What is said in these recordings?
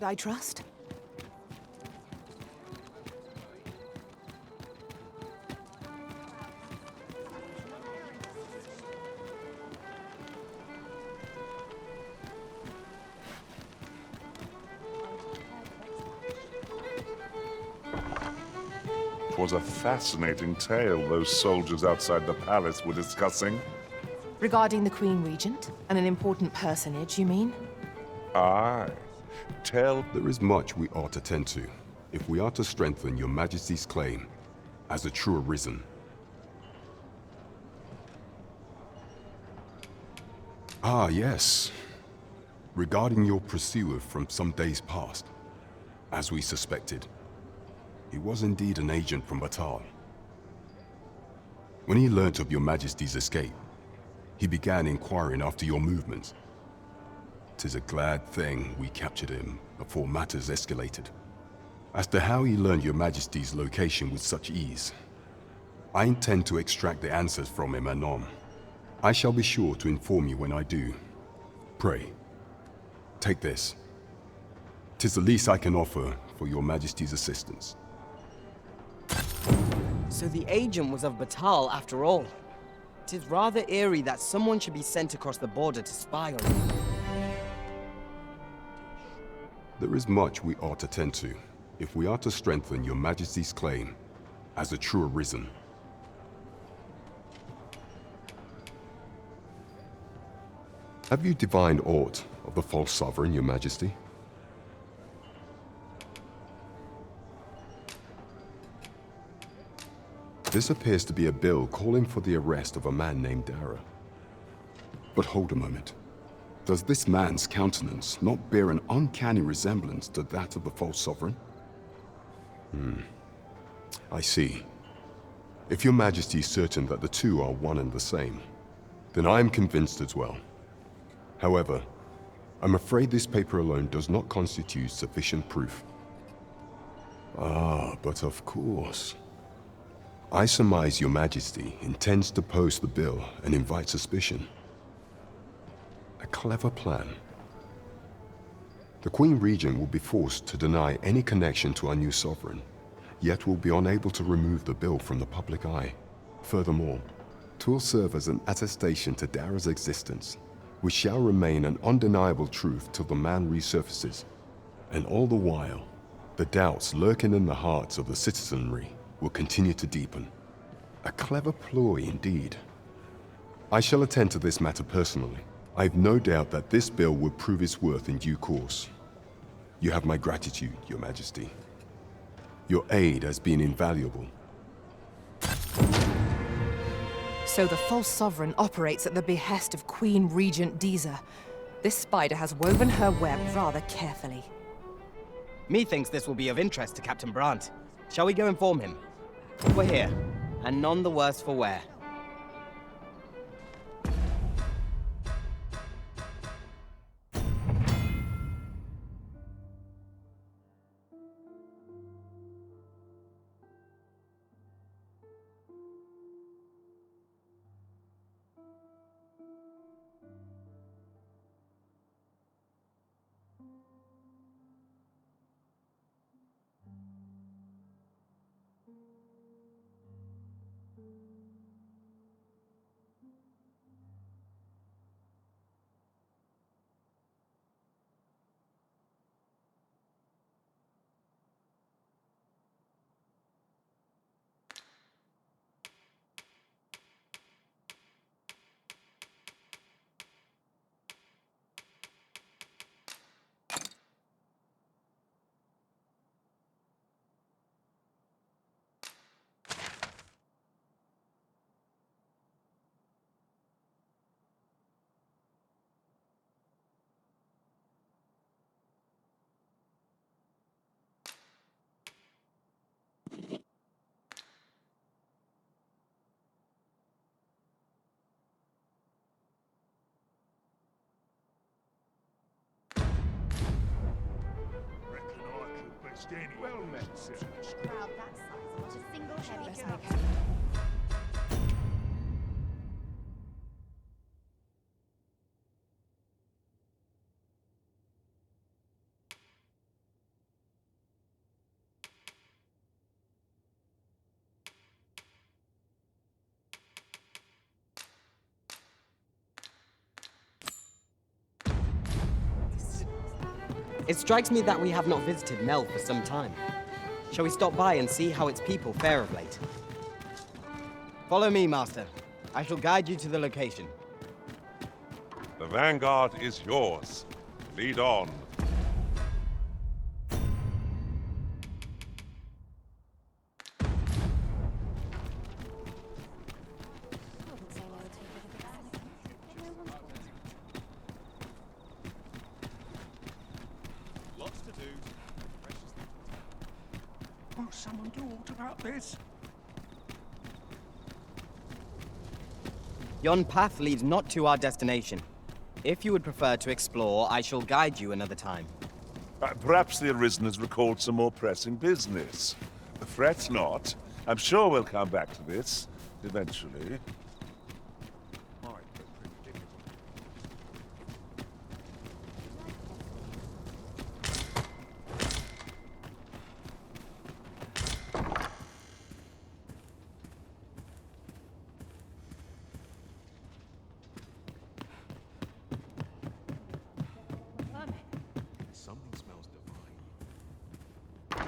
should I trust? It was a fascinating tale those soldiers outside the palace were discussing. Regarding the Queen Regent? And an important personage, you mean? Aye. Tell... There is much we ought to tend to, if we are to strengthen your Majesty's claim as a true arisen. Ah, yes. Regarding your pursuer from some days past, as we suspected. He was indeed an agent from Batal. When he learnt of your Majesty's escape, he began inquiring after your movements. 'Tis a glad thing we captured him before matters escalated. As to how he learned your Majesty's location with such ease, I intend to extract the answers from him anon. I shall be sure to inform you when I do. Pray, take this. 'Tis the least I can offer for your Majesty's assistance. So the agent was of Batal after all. It is rather eerie that someone should be sent across the border to spy on him. There is much we ought to tend to, if we are to strengthen your Majesty's claim as a true arisen. Have you divined aught of the false sovereign, your Majesty? This appears to be a bill calling for the arrest of a man named Dara. But hold a moment. Does this man's countenance not bear an uncanny resemblance to that of the false sovereign? I see. If your Majesty is certain that the two are one and the same, then I am convinced as well. However, I'm afraid this paper alone does not constitute sufficient proof. Ah, but of course. I surmise your Majesty intends to post the bill and invite suspicion. A clever plan. The Queen Regent will be forced to deny any connection to our new sovereign, yet will be unable to remove the bill from the public eye. Furthermore, 'twill serve as an attestation to Dara's existence, which shall remain an undeniable truth till the man resurfaces. And all the while, the doubts lurking in the hearts of the citizenry will continue to deepen. A clever ploy indeed. I shall attend to this matter personally. I've no doubt that this bill will prove its worth in due course. You have my gratitude, your Majesty. Your aid has been invaluable. So the false sovereign operates at the behest of Queen Regent Isa. This spider has woven her web rather carefully. Methinks this will be of interest to Captain Brandt. Shall we go inform him? We're here, and none the worse for wear. Well met, sir. Crowd that size, not a single heavy Let's girl. make hay. It strikes me that we have not visited Mel for some time. Shall we stop by and see how its people fare of late? Follow me, Master. I shall guide you to the location. The Vanguard is yours. Lead on. Lots to do. Will someone do aught about this? Yon path leads not to our destination. If you would prefer to explore, I shall guide you another time. Perhaps the Arisen has recalled some more pressing business. Fret not. I'm sure we'll come back to this, eventually. Something smells divine.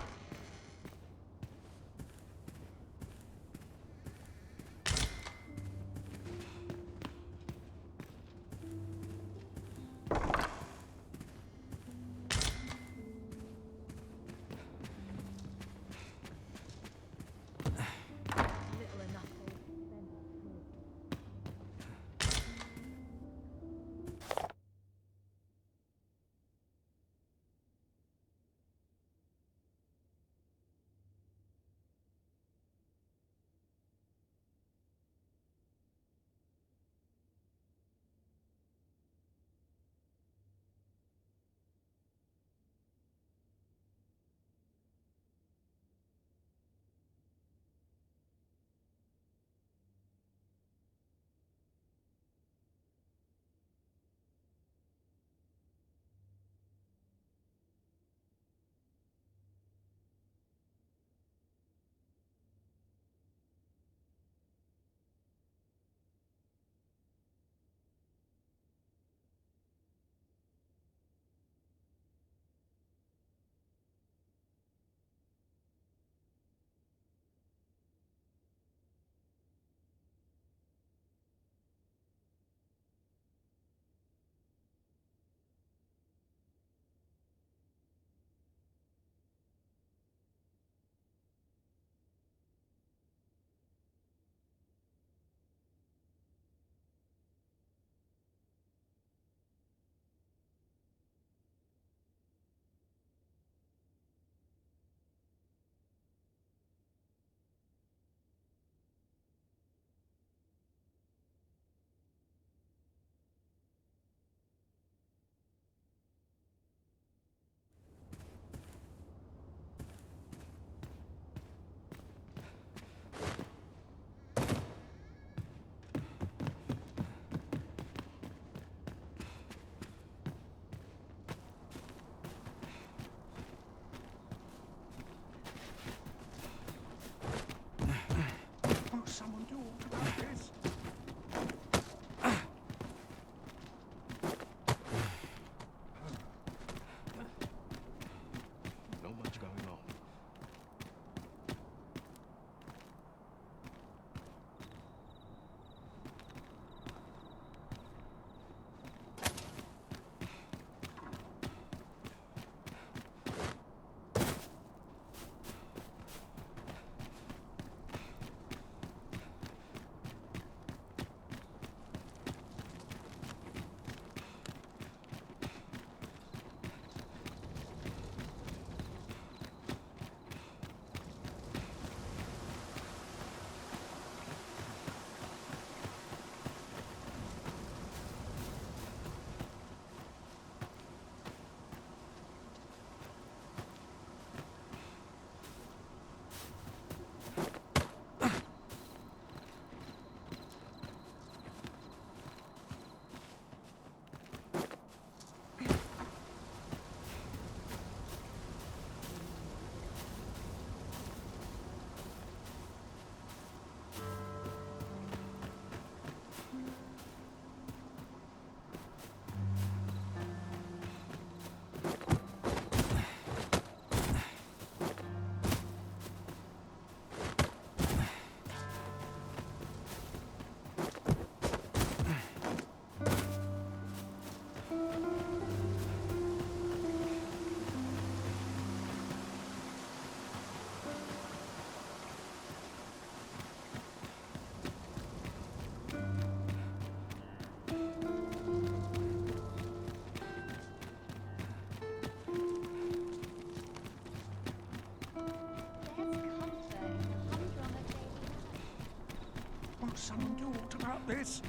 about this?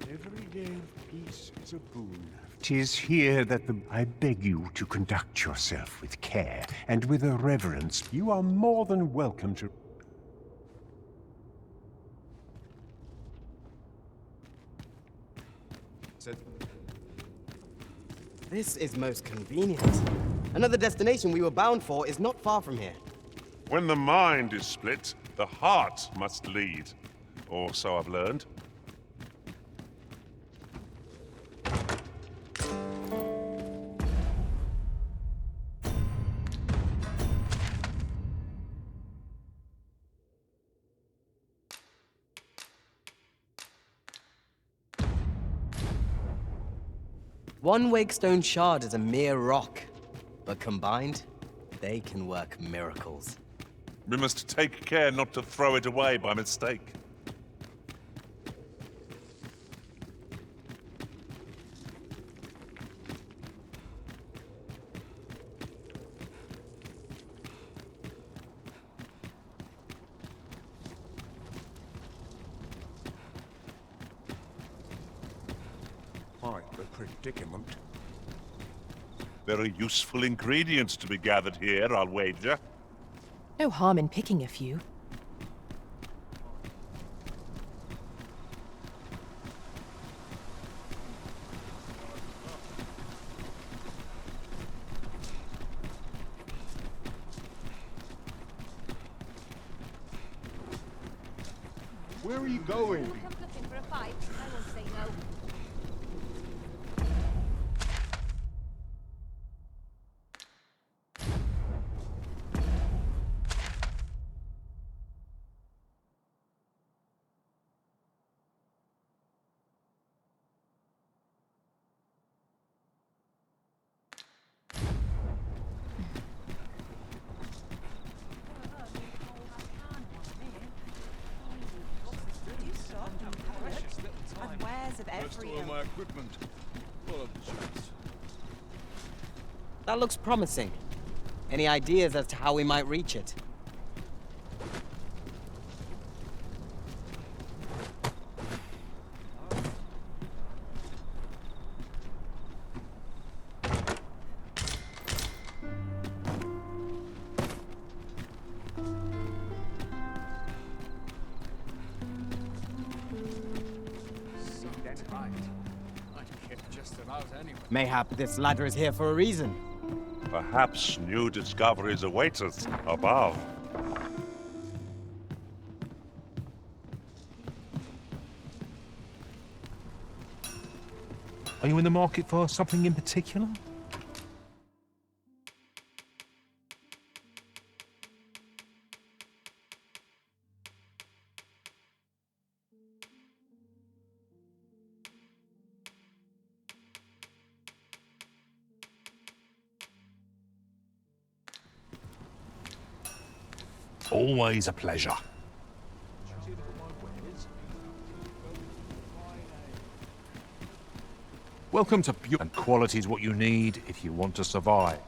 Every day of peace is a boon. 'Tis here that I beg you to conduct yourself with care and with a reverence. You are more than welcome to... This is most convenient. Another destination we were bound for is not far from here. When the mind is split, the heart must lead. Or so I've learned. One Wakestone shard is a mere rock, but combined, they can work miracles. We must take care not to throw it away by mistake. Quite the predicament. Very useful ingredients to be gathered here, I'll wager. No harm in picking a few. Where are you going? Come looking for a fight. I won't say no. And wares of every ilk. my equipment. Full of chips. That looks promising. Any ideas as to how we might reach it? That's right. I'd get just about anywhere. Mayhap this ladder is here for a reason. Perhaps new discoveries await us above. Are you in the market for something in particular? Always a pleasure. Welcome to Pure, and quality is what you need if you want to survive.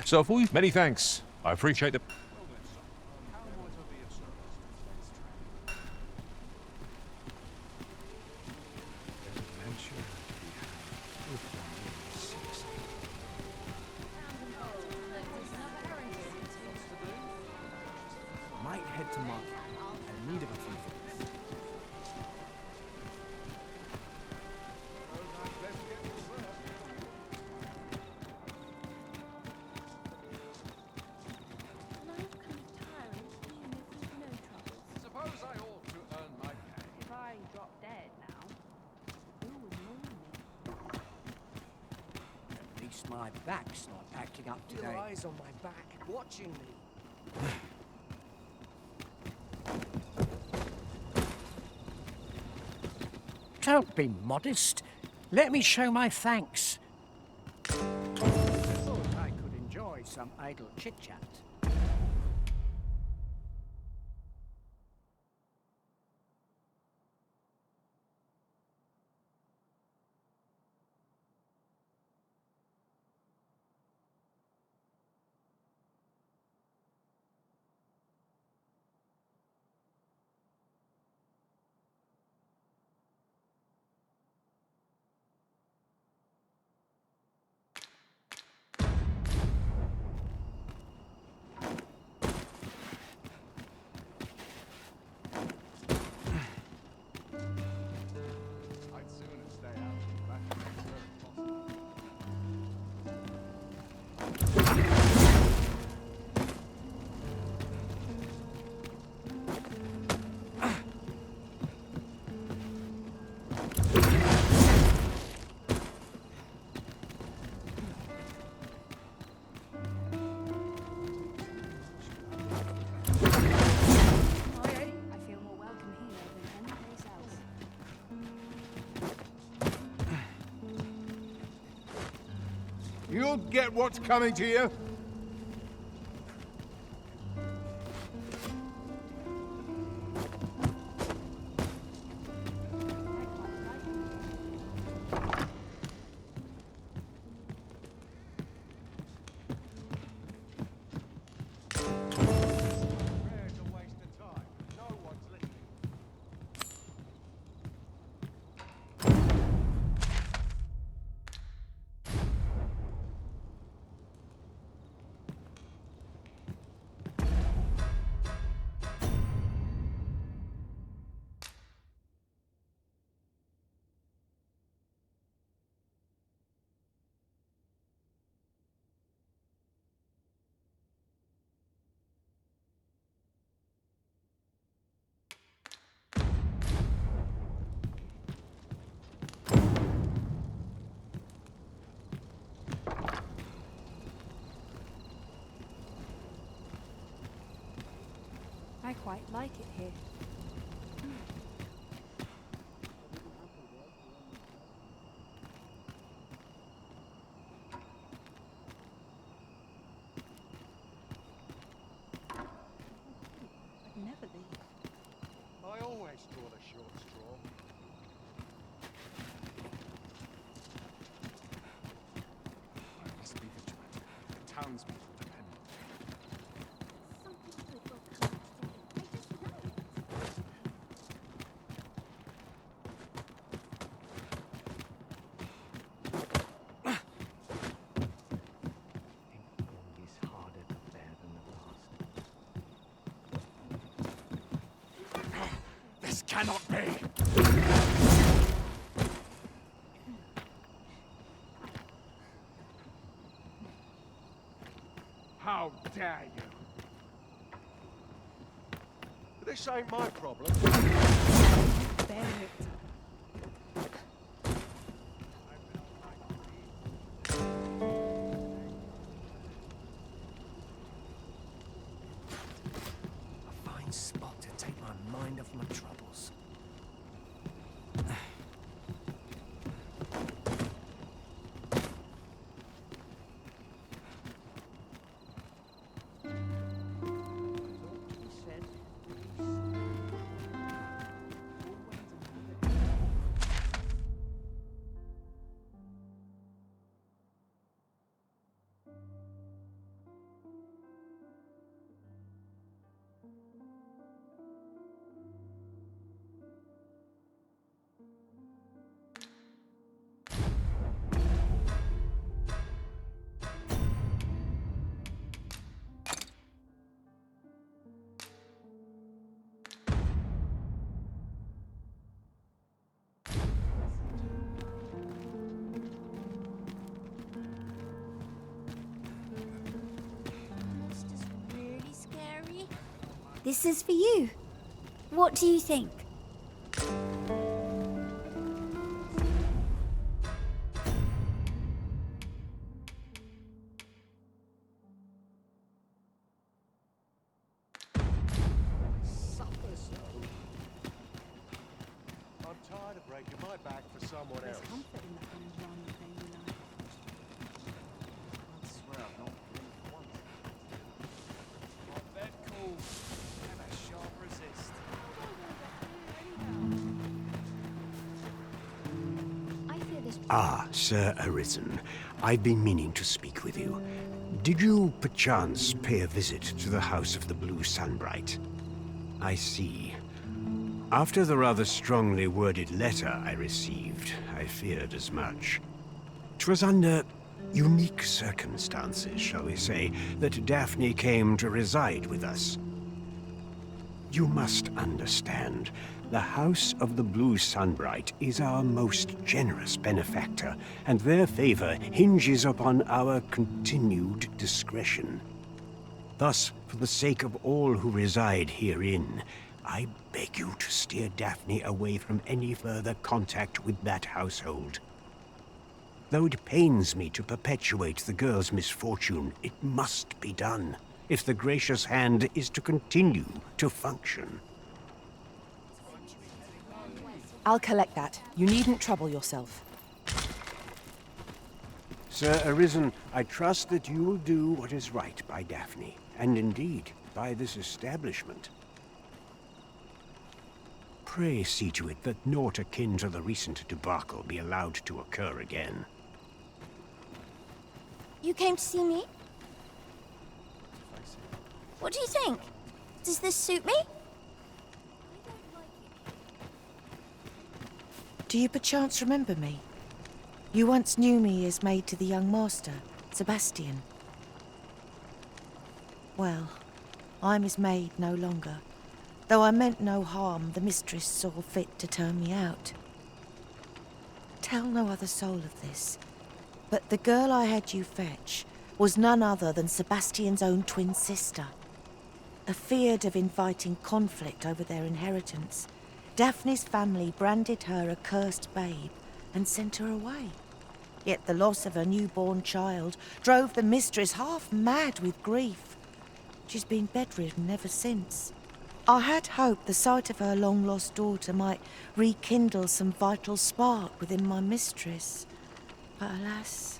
So for you, many thanks. I appreciate the... My back's not acting up today. Your eyes on my back, watching me. Don't be modest. Let me show my thanks. Thought I could enjoy some idle chit-chat. You'll get what's coming to you. I quite like it here. I'd never leave. I always draw the short straw. I must be vigilant. The townspeople depend on me. Something good will come soon. I just know it. Is harder to bear than the last. This cannot be! How dare you? This ain't my problem. Bear it. A fine spot to take my mind off my troubles. This is for you. What do you think? taking my bag for someone else. Comfort in the hand around the pain you like. I swear I've not blinked once. Not that cool. And I shan't resist. I fear this. Ah, Sir Arisen. I've been meaning to speak with you. Did you, perchance, pay a visit to the House of the Blue Sunbright? I see. After the rather strongly worded letter I received, I feared as much. 'Twas under unique circumstances, shall we say, that Daphne came to reside with us. You must understand, the House of the Blue Sunbright is our most generous benefactor, and their favor hinges upon our continued discretion. Thus, for the sake of all who reside herein, I beg you to steer Daphne away from any further contact with that household. Though it pains me to perpetuate the girl's misfortune, it must be done, if the gracious hand is to continue to function. I'll collect that. You needn't trouble yourself. Sir Arisen, I trust that you will do what is right by Daphne, and indeed, by this establishment. Pray see to it that naught akin to the recent debacle be allowed to occur again. You came to see me? What do you think? Does this suit me? Do you perchance remember me? You once knew me as maid to the young master, Sebastian. Well, I'm his maid no longer. Though I meant no harm, the mistress saw fit to turn me out. Tell no other soul of this, but the girl I had you fetch was none other than Sebastian's own twin sister. Afeard of inviting conflict over their inheritance, Daphne's family branded her a cursed babe and sent her away. Yet the loss of her newborn child drove the mistress half mad with grief. She's been bedridden ever since. I had hoped the sight of her long-lost daughter might rekindle some vital spark within my mistress. But alas,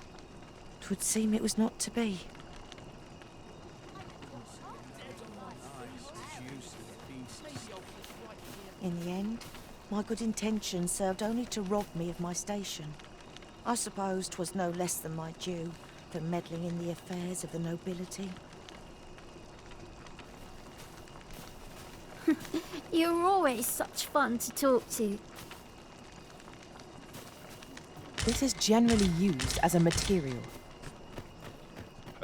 'twould seem it was not to be. In the end, my good intentions served only to rob me of my station. I suppose 'twas no less than my due for meddling in the affairs of the nobility. You're always such fun to talk to. This is generally used as a material.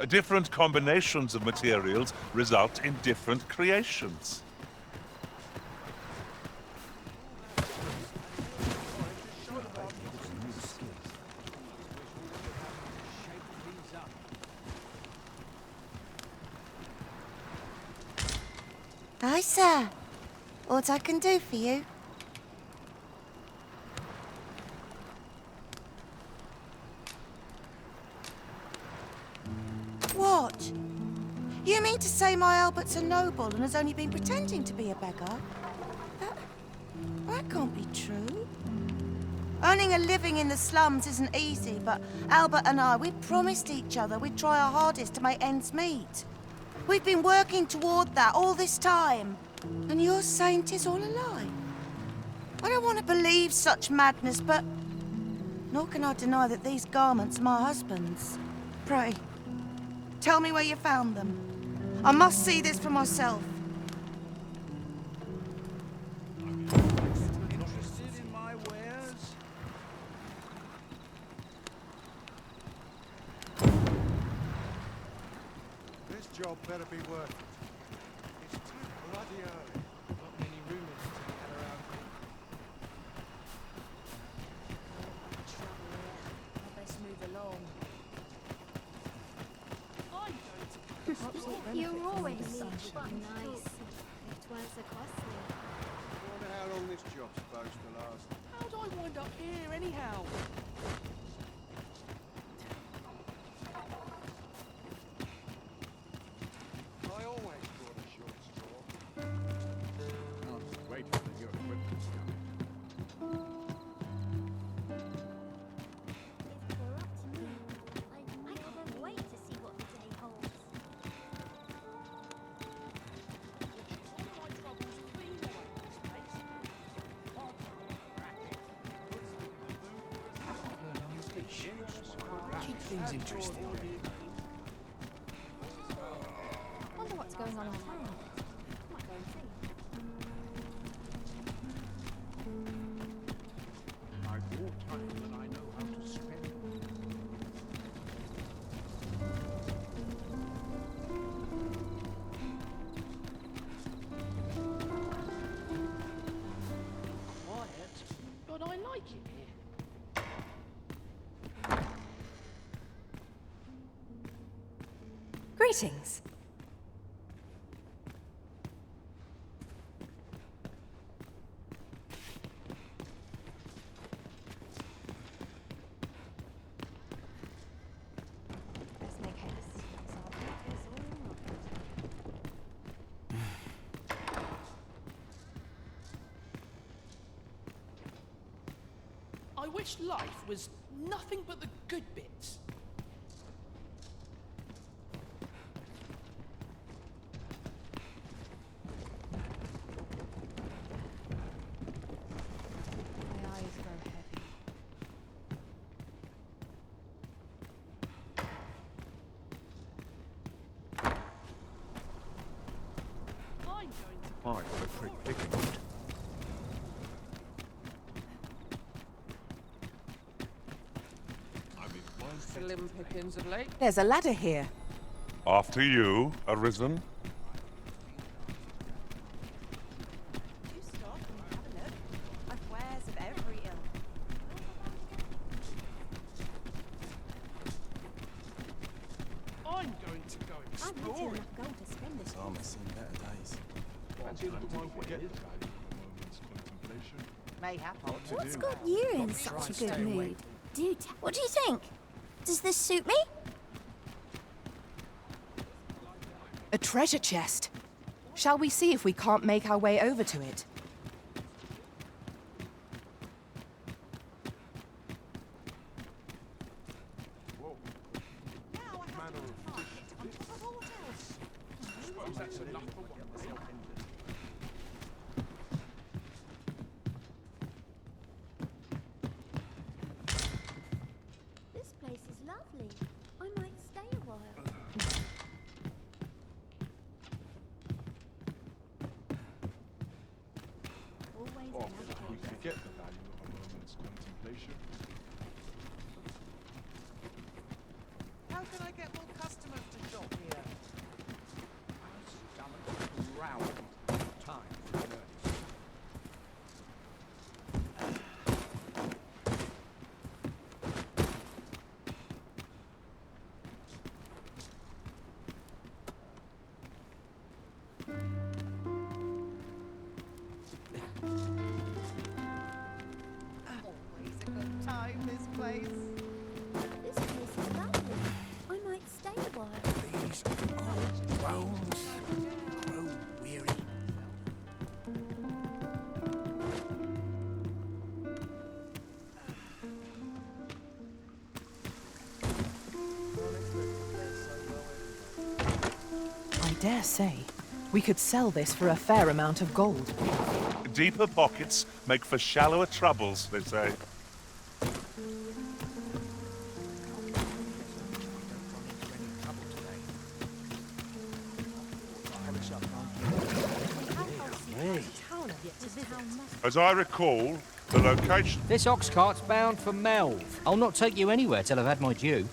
Different combinations of materials result in different creations. Isa, what I can do for you? What? You mean to say my Albert's a noble and has only been pretending to be a beggar? That can't be true. Earning a living in the slums isn't easy, but Albert and I, we promised each other we'd try our hardest to make ends meet. We've been working toward that all this time. And you're saying 'tis all a lie? I don't want to believe such madness, but nor can I deny that these garments are my husband's. Pray, tell me where you found them. I must see this for myself. Interested in my wares? This job better be worth it. It's too bloody early. Not many rumors to be had around here. I'll best move along. You're always such fun. Nice. It weren't so costly. Wonder how long this job's supposed to last. How'd I wind up here anyhow? I always draw the short straw. I'll just wait until your equipment's done. Seems interesting. Wonder what's going on in town. Might go and see. I've more time than I know how to spend. Quiet, but I like it here. Greetings. Let's make haste. Sergeant is all right. I wish life was nothing but the good bits. My eyes grow heavy. I'm going to I'm a predicament. Slim pickings of late. There's a ladder here. After you, Arisen. You stop and have a look. I've wares of every ilk. I'm going to go I've not exploring. enough gold to spend this Mayhap. What's got you in such a good mood? What do you think? Does this suit me? A treasure chest. Shall we see if we can't make our way over to it? This place is lovely. I might stay a while. Always another We forget the value of a moment's contemplation. How can I get more customers to shop here? Round time for learning. Always a good time, this place. This place is lovely. I might stay a while. These old bones grow weary. I dare say, we could sell this for a fair amount of gold. Deeper pockets make for shallower troubles, they say. As I recall, the location... This ox cart's bound for Melv. I'll not take you anywhere till I've had my due.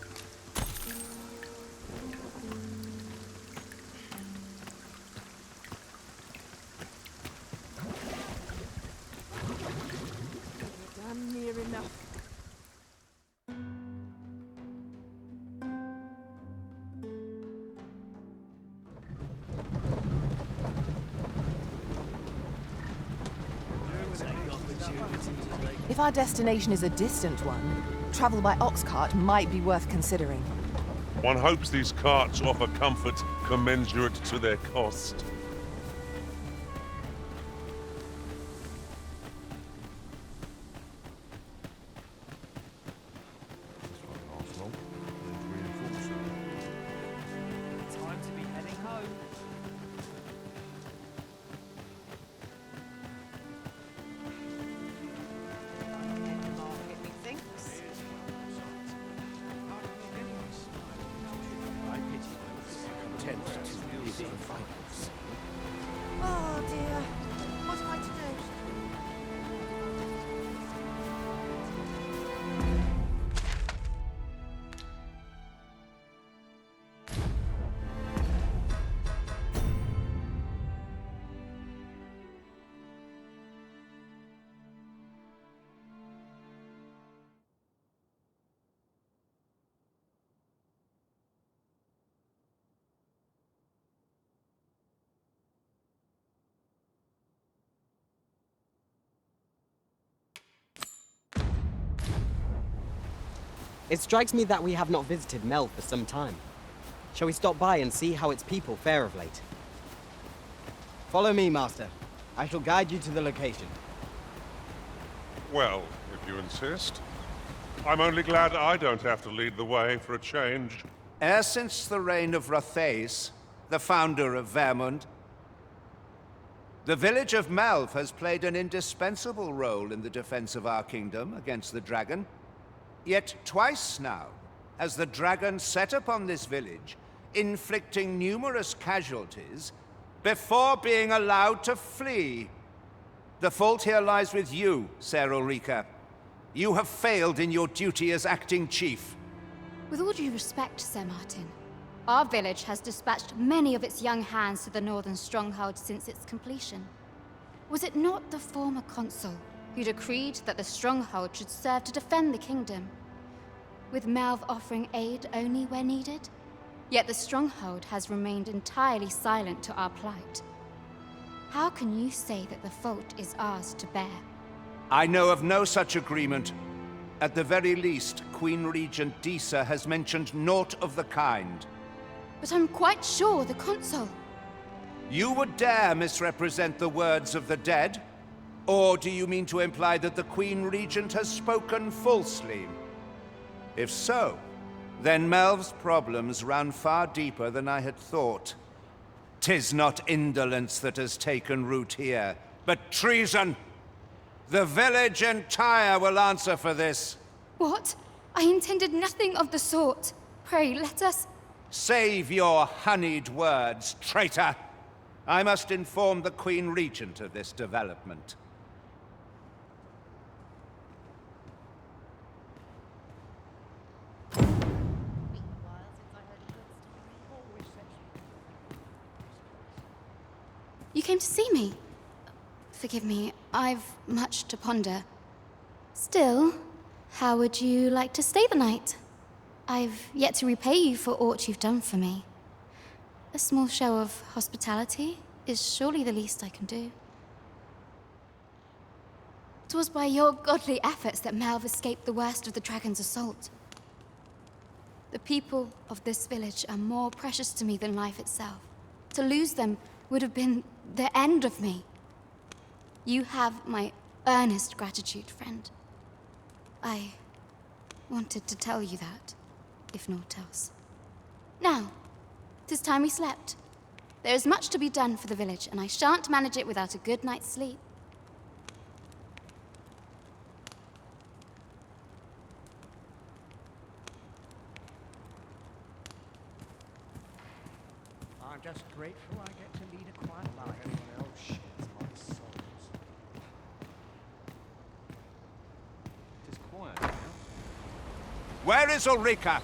Damn near enough. If our destination is a distant one, travel by ox cart might be worth considering. One hopes these carts offer comfort commensurate to their cost. Time to be heading home. Market, methinks. tends to live in finance. Oh dear. What am I to do? It strikes me that we have not visited Mel for some time. Shall we stop by and see how its people fare of late? Follow me, Master. I shall guide you to the location. Well, if you insist. I'm only glad I don't have to lead the way for a change. E'er since the reign of Raytracing, the founder of Vermund, the village of Melv has played an indispensable role in the defense of our kingdom against the dragon. Yet twice now has the dragon set upon this village, inflicting numerous casualties before being allowed to flee. The fault here lies with you, Ser Ulrika. You have failed in your duty as acting chief. With all due respect, Sir Martin, our village has dispatched many of its young hands to the northern stronghold since its completion. Was it not the former consul who decreed that the stronghold should serve to defend the kingdom, with Melv offering aid only where needed? Yet the stronghold has remained entirely silent to our plight. How can you say that the fault is ours to bear? I know of no such agreement. At the very least, Queen Regent Isa has mentioned naught of the kind. But I'm quite sure the consul... You would dare misrepresent the words of the dead? Or do you mean to imply that the Queen Regent has spoken falsely? If so, then Melv's problems run far deeper than I had thought. 'Tis not indolence that has taken root here, but treason. The village entire will answer for this. What? I intended nothing of the sort. Pray, let us... Save your honeyed words, traitor! I must inform the Queen Regent of this development. You came to see me? Forgive me, I've much to ponder. Still, how would you like to stay the night? I've yet to repay you for aught you've done for me. A small show of hospitality is surely the least I can do. 'Twas by your godly efforts that Melv escaped the worst of the dragon's assault. The people of this village are more precious to me than life itself. To lose them would have been the end of me. You have my earnest gratitude, friend. I wanted to tell you that, if naught else. Now, 'tis time we slept. There is much to be done for the village, and I shan't manage it without a good night's sleep. I'm just grateful I get to lead a quiet life. Everyone else shares my sorrows. It is quiet now. Where is Ulrika?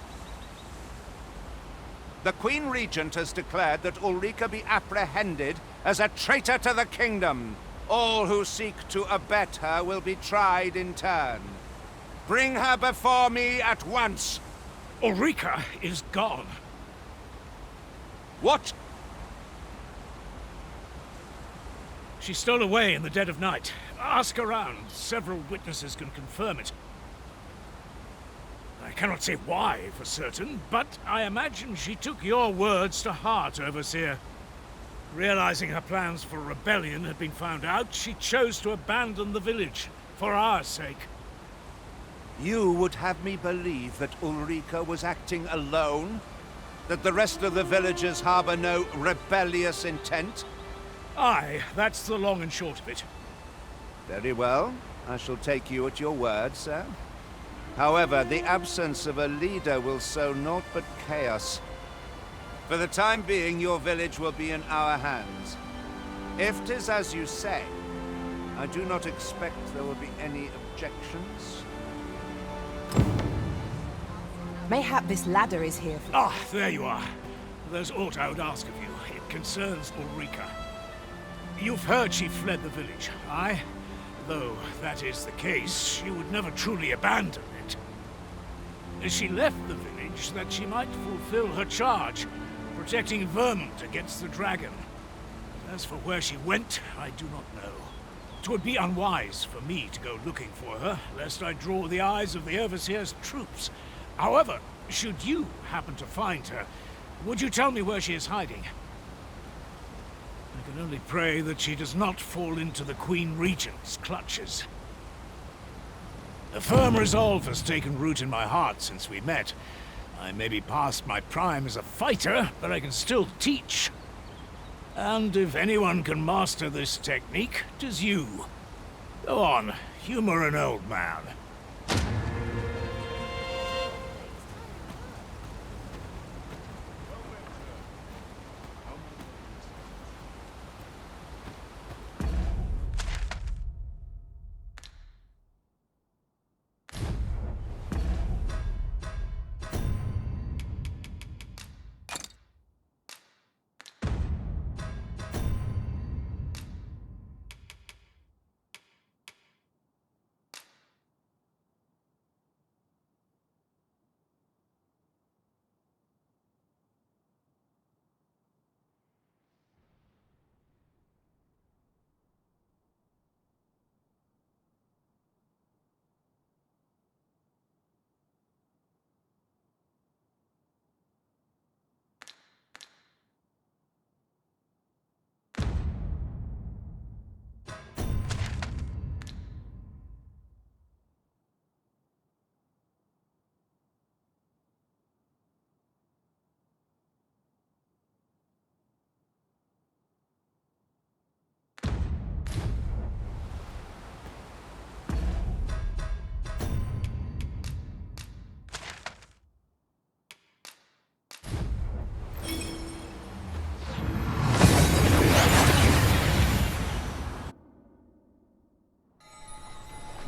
The Queen Regent has declared that Ulrika be apprehended as a traitor to the kingdom. All who seek to abet her will be tried in turn. Bring her before me at once. Ulrika is gone. What? She stole away in the dead of night. Ask around. Several witnesses can confirm it. I cannot say why for certain, but I imagine she took your words to heart, Overseer. Realizing her plans for rebellion had been found out, she chose to abandon the village, for our sake. You would have me believe that Ulrika was acting alone? That the rest of the villagers harbor no rebellious intent? Aye, that's the long and short of it. Very well. I shall take you at your word, sir. However, the absence of a leader will sow naught but chaos. For the time being, your village will be in our hands. If 'tis as you say, I do not expect there will be any objections. Mayhap this ladder is here for... Ah, there you are. There's aught I would ask of you. It concerns Ulrika. You've heard she fled the village, aye? Though that is the case, she would never truly abandon it. She left the village that she might fulfill her charge, protecting Vermont against the dragon. As for where she went, I do not know. 'Twould be unwise for me to go looking for her, lest I draw the eyes of the Overseer's troops. However, should you happen to find her, would you tell me where she is hiding? I can only pray that she does not fall into the Queen Regent's clutches. A firm resolve has taken root in my heart since we met. I may be past my prime as a fighter, but I can still teach. And if anyone can master this technique, 'tis you. Go on, humor an old man.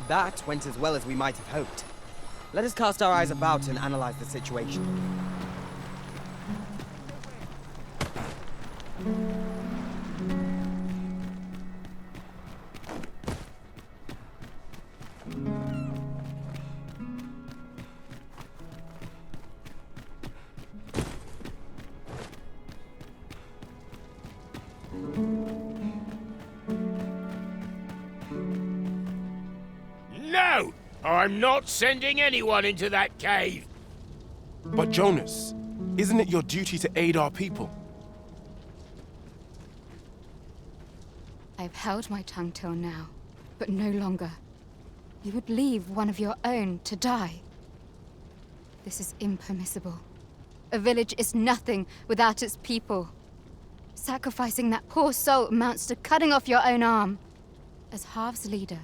That went as well as we might have hoped. Let us cast our eyes about and analyze the situation. No! I'm not sending anyone into that cave! But Jonas, isn't it your duty to aid our people? I've held my tongue till now, but no longer. You would leave one of your own to die. This is impermissible. A village is nothing without its people. Sacrificing that poor soul amounts to cutting off your own arm. As Half's leader,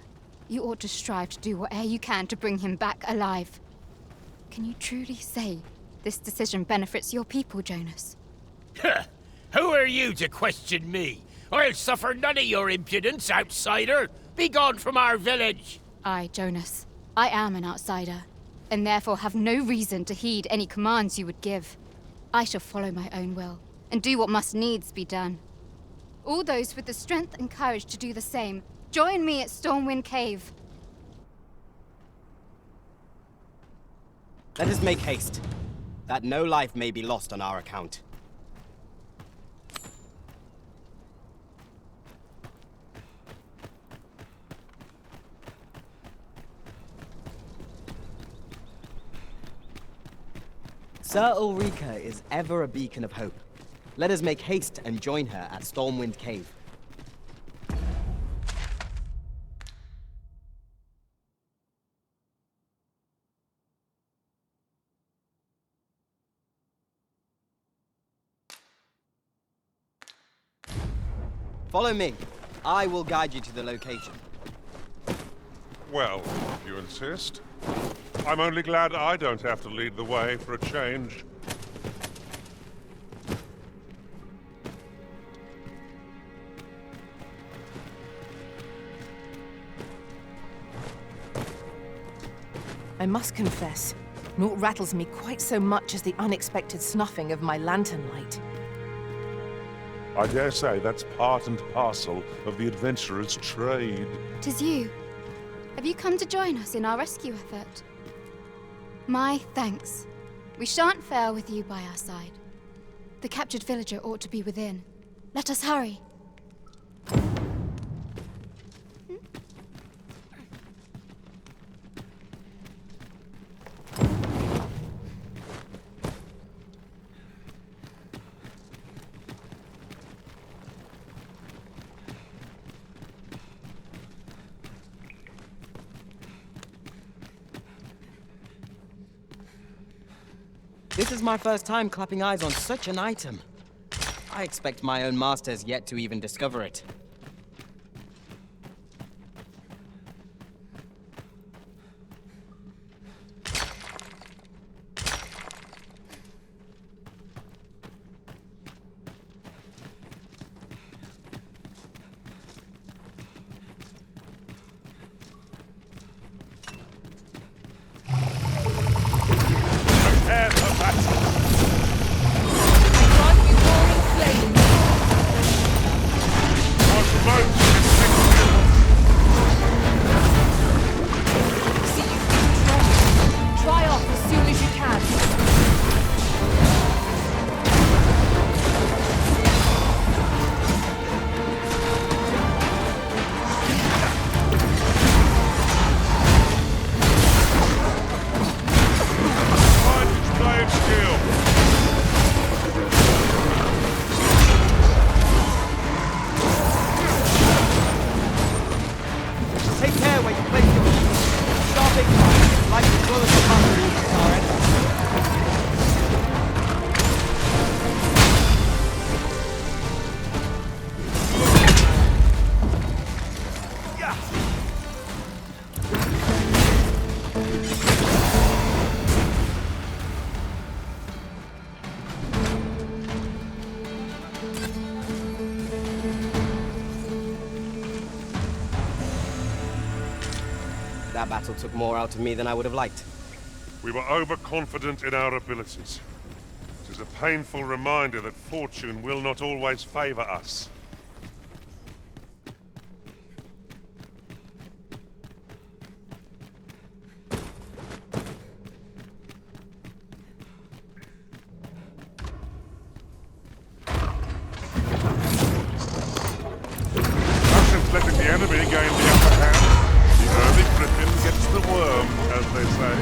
you ought to strive to do whatever you can to bring him back alive. Can you truly say this decision benefits your people, Jonas? Who are you to question me? I'll suffer none of your impudence, outsider! Be gone from our village! I, Jonas, I am an outsider, and therefore have no reason to heed any commands you would give. I shall follow my own will, and do what must needs be done. All those with the strength and courage to do the same, join me at Stormwind Cave. Let us make haste, that no life may be lost on our account. Sir Ulrika is ever a beacon of hope. Let us make haste and join her at Stormwind Cave. Follow me. I will guide you to the location. Well, if you insist. I'm only glad I don't have to lead the way for a change. I must confess, naught rattles me quite so much as the unexpected snuffing of my lantern light. I dare say that's part and parcel of the adventurer's trade. 'Tis you. Have you come to join us in our rescue effort? My thanks. We shan't fail with you by our side. The captured villager ought to be within. Let us hurry. This is my first time clapping eyes on such an item. I expect my own master has yet to even discover it. Try off as soon as you can. Take care where you place your shoes. Sharp ignorance, like the bullets of our enemies, That battle took more out of me than I would have liked. We were overconfident in our abilities. It is a painful reminder that fortune will not always favor us. Nothing's letting the enemy gain the upper hand. The early griffin gets the worm, as they say.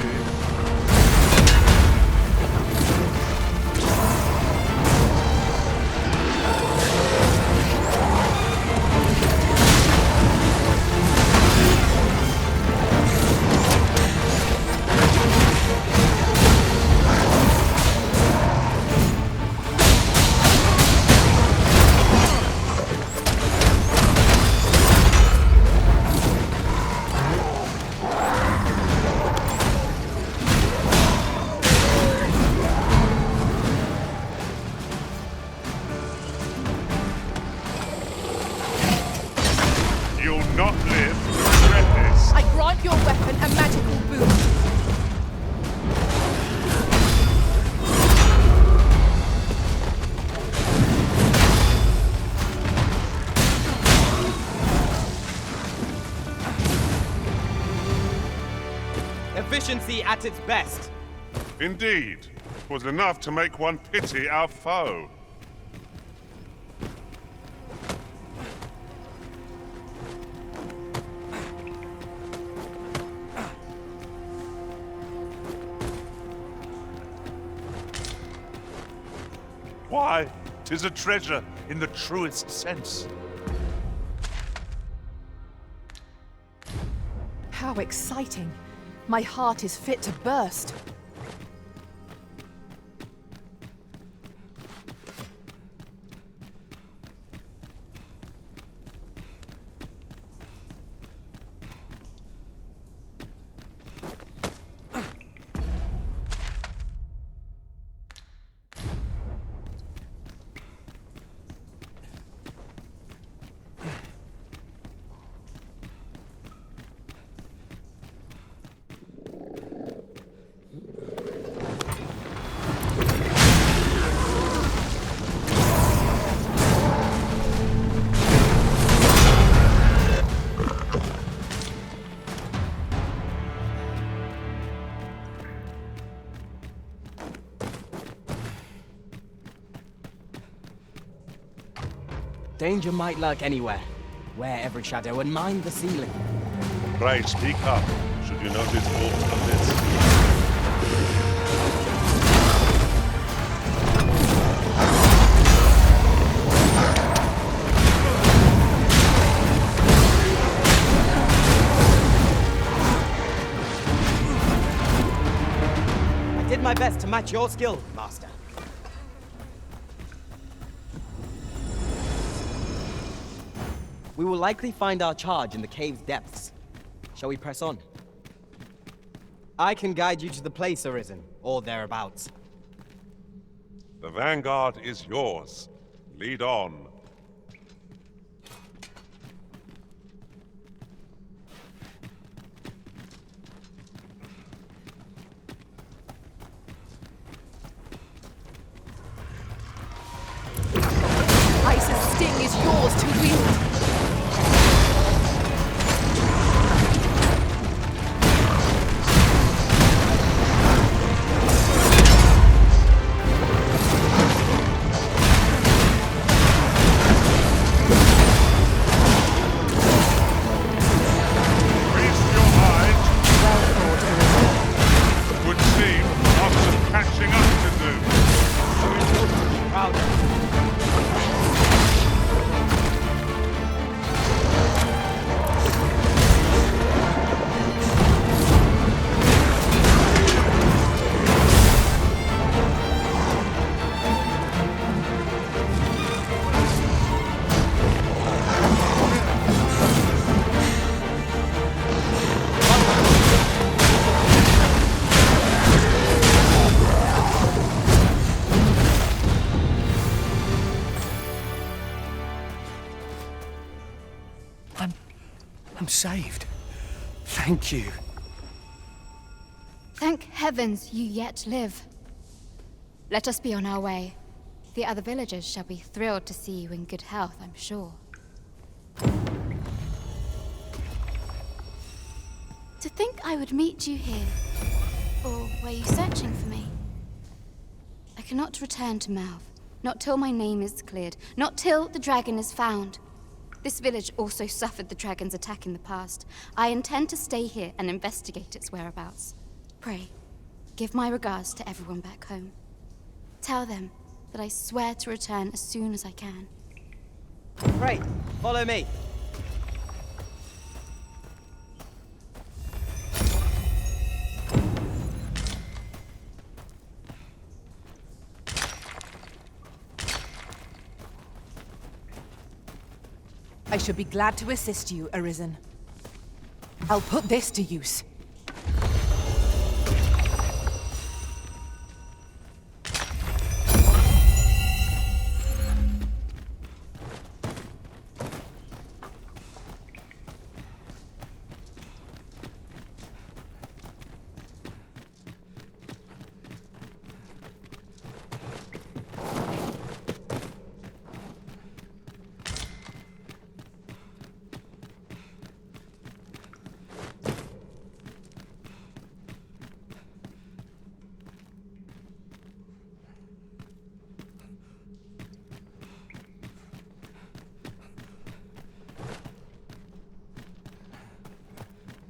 You'll not live to regret this. I grant your weapon a magical boon. Efficiency at its best. Indeed, it was enough to make one pity our foe. Why? 'Tis a treasure in the truest sense. How exciting. My heart is fit to burst. Danger might lurk anywhere. Wear every shadow and mind the ceiling. Pray, speak up, should you notice aught of this. I did my best to match your skill, Master. We will likely find our charge in the cave's depths. Shall we press on? I can guide you to the place, Arisen, or thereabouts. The vanguard is yours. Lead on. Isa's sting is yours to wield. I'm saved. Thank you. Thank heavens you yet live. Let us be on our way. The other villagers shall be thrilled to see you in good health, I'm sure. To think I would meet you here. Or were you searching for me? I cannot return to Melv. Not till my name is cleared. Not till the dragon is found. This village also suffered the dragon's attack in the past. I intend to stay here and investigate its whereabouts. Pray, give my regards to everyone back home. Tell them that I swear to return as soon as I can. Pray, follow me. I should be glad to assist you, Arisen. I'll put this to use.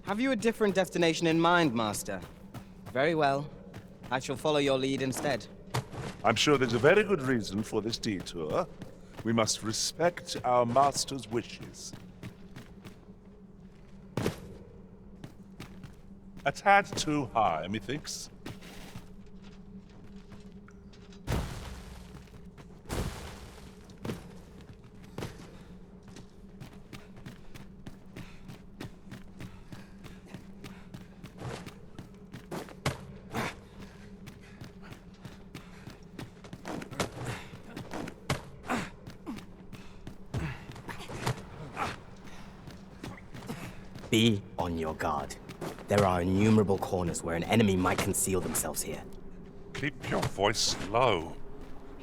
Have you a different destination in mind, Master? Very well. I shall follow your lead instead. I'm sure there's a very good reason for this detour. We must respect our master's wishes. A tad too high, methinks. Be on your guard. There are innumerable corners where an enemy might conceal themselves here. Keep your voice low,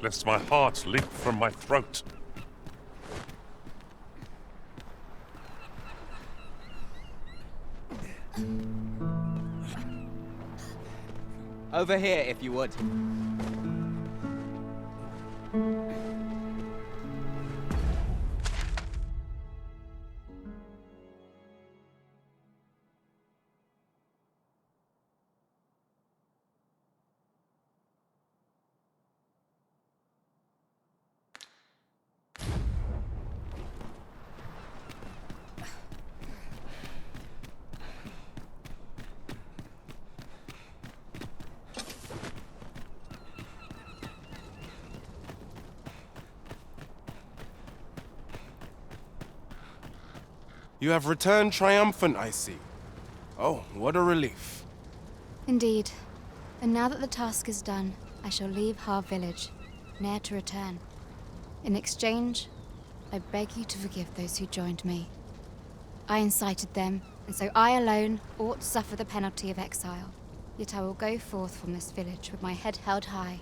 lest my heart leap from my throat. Over here, if you would. You have returned triumphant, I see. Oh, what a relief. Indeed. And now that the task is done, I shall leave Harv Village, ne'er to return. In exchange, I beg you to forgive those who joined me. I incited them, and so I alone ought to suffer the penalty of exile. Yet I will go forth from this village with my head held high,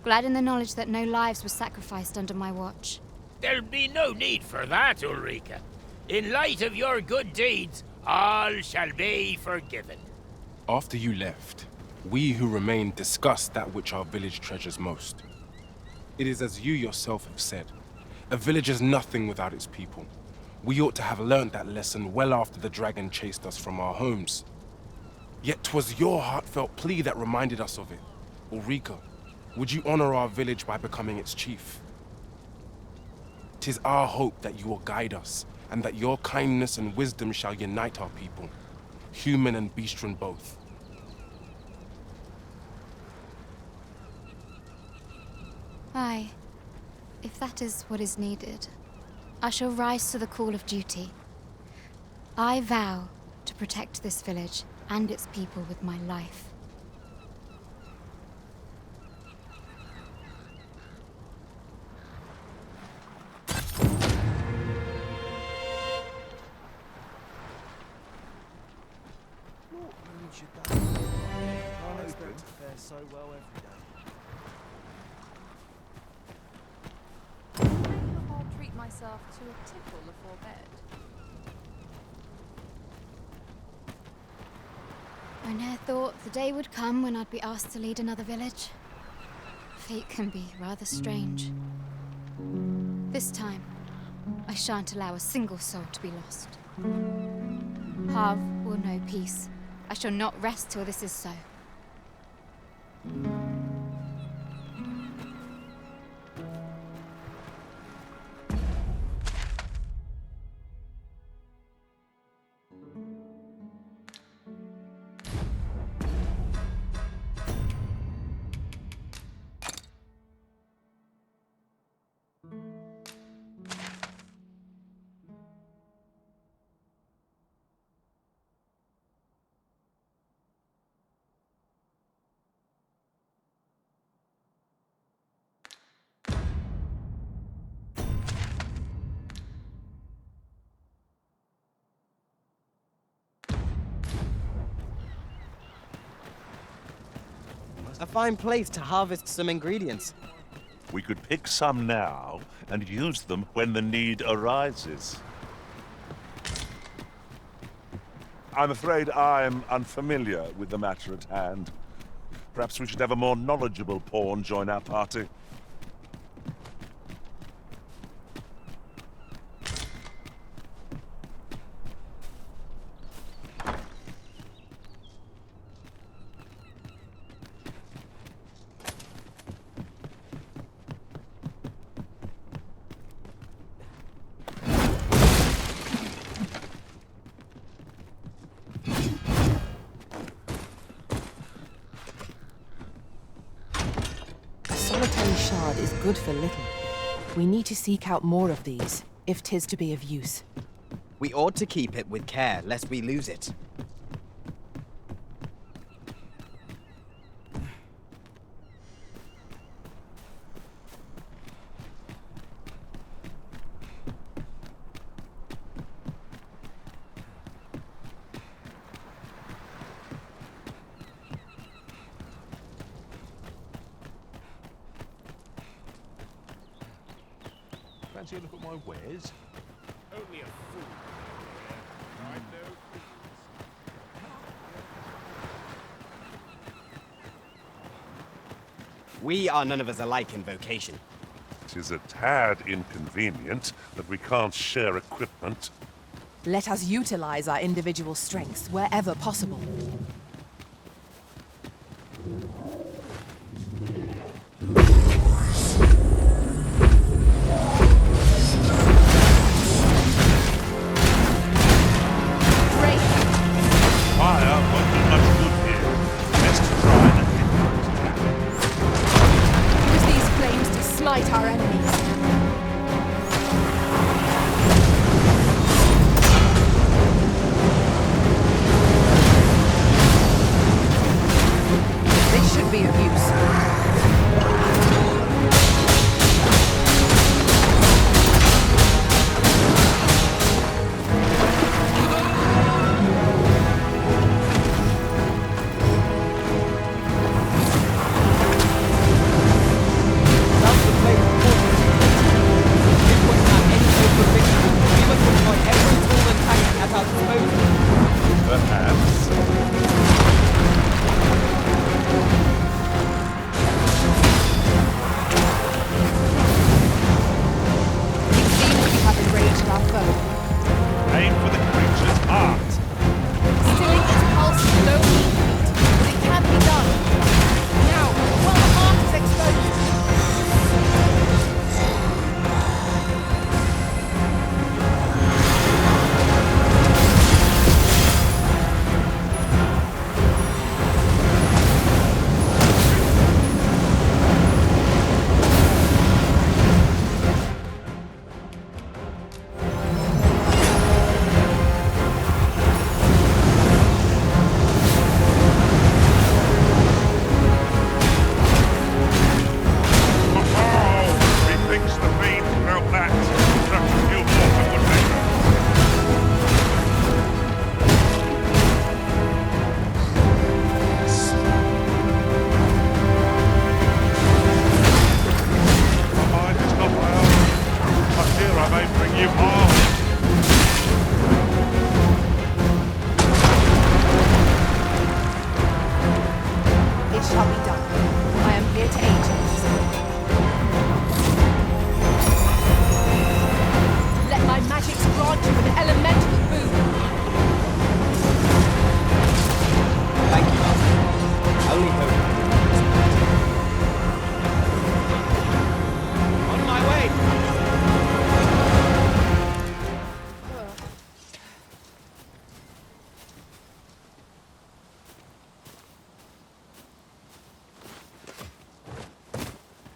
glad in the knowledge that no lives were sacrificed under my watch. There'll be no need for that, Ulrika. In light of your good deeds, all shall be forgiven. After you left, we who remain discussed that which our village treasures most. It is as you yourself have said, a village is nothing without its people. We ought to have learned that lesson well after the dragon chased us from our homes. Yet 'twas your heartfelt plea that reminded us of it. Ulrika, would you honor our village by becoming its chief? 'Tis our hope that you will guide us, and that your kindness and wisdom shall unite our people, human and beastren both. Aye, if that is what is needed, I shall rise to the call of duty. I vow to protect this village and its people with my life. What means you don't? Can't expect to fare so well every day. I'll treat myself to a tipple before bed. I ne'er thought the day would come when I'd be asked to lead another village. Fate can be rather strange. This time, I shan't allow a single soul to be lost. Harv will know peace. I shall not rest till this is so. A fine place to harvest some ingredients. We could pick some now and use them when the need arises. I'm afraid I'm unfamiliar with the matter at hand. Perhaps we should have a more knowledgeable pawn join our party. Solitary shard is good for little. We need to seek out more of these, if 'tis to be of use. We ought to keep it with care, lest we lose it. Fancy a look at my wares? Only a fool. I know We are none of us alike in vocation. It is a tad inconvenient that we can't share equipment. Let us utilize our individual strengths wherever possible. Fire won't do much good here. Best try and Use these flames to smite our enemies. of our foe. Aim for the creature's heart. Stilling its pulse with no heat, but it can be done. Now, while the heart is exposed.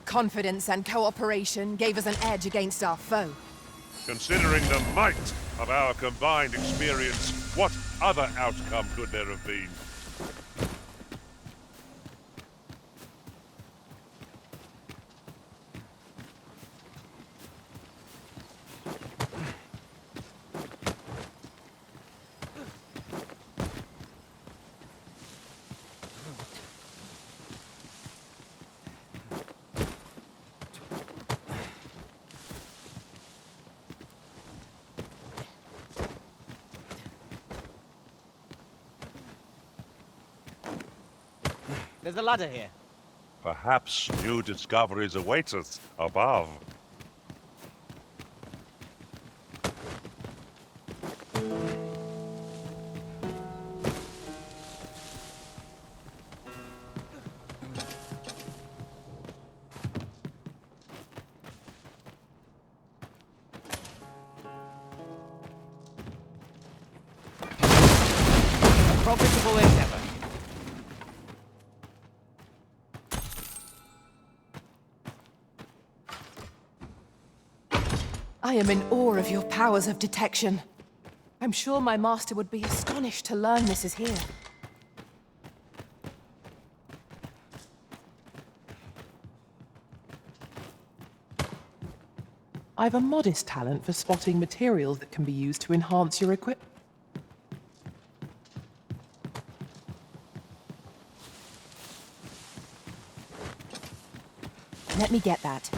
Confidence and cooperation gave us an edge against our foe. Considering the might of our combined experience, what other outcome could there have been? There's a ladder here. Perhaps new discoveries await us above. Profitable endeavor. I am in awe of your powers of detection. I'm sure my master would be astonished to learn this is here. I've a modest talent for spotting materials that can be used to enhance your equipment. Let me get that.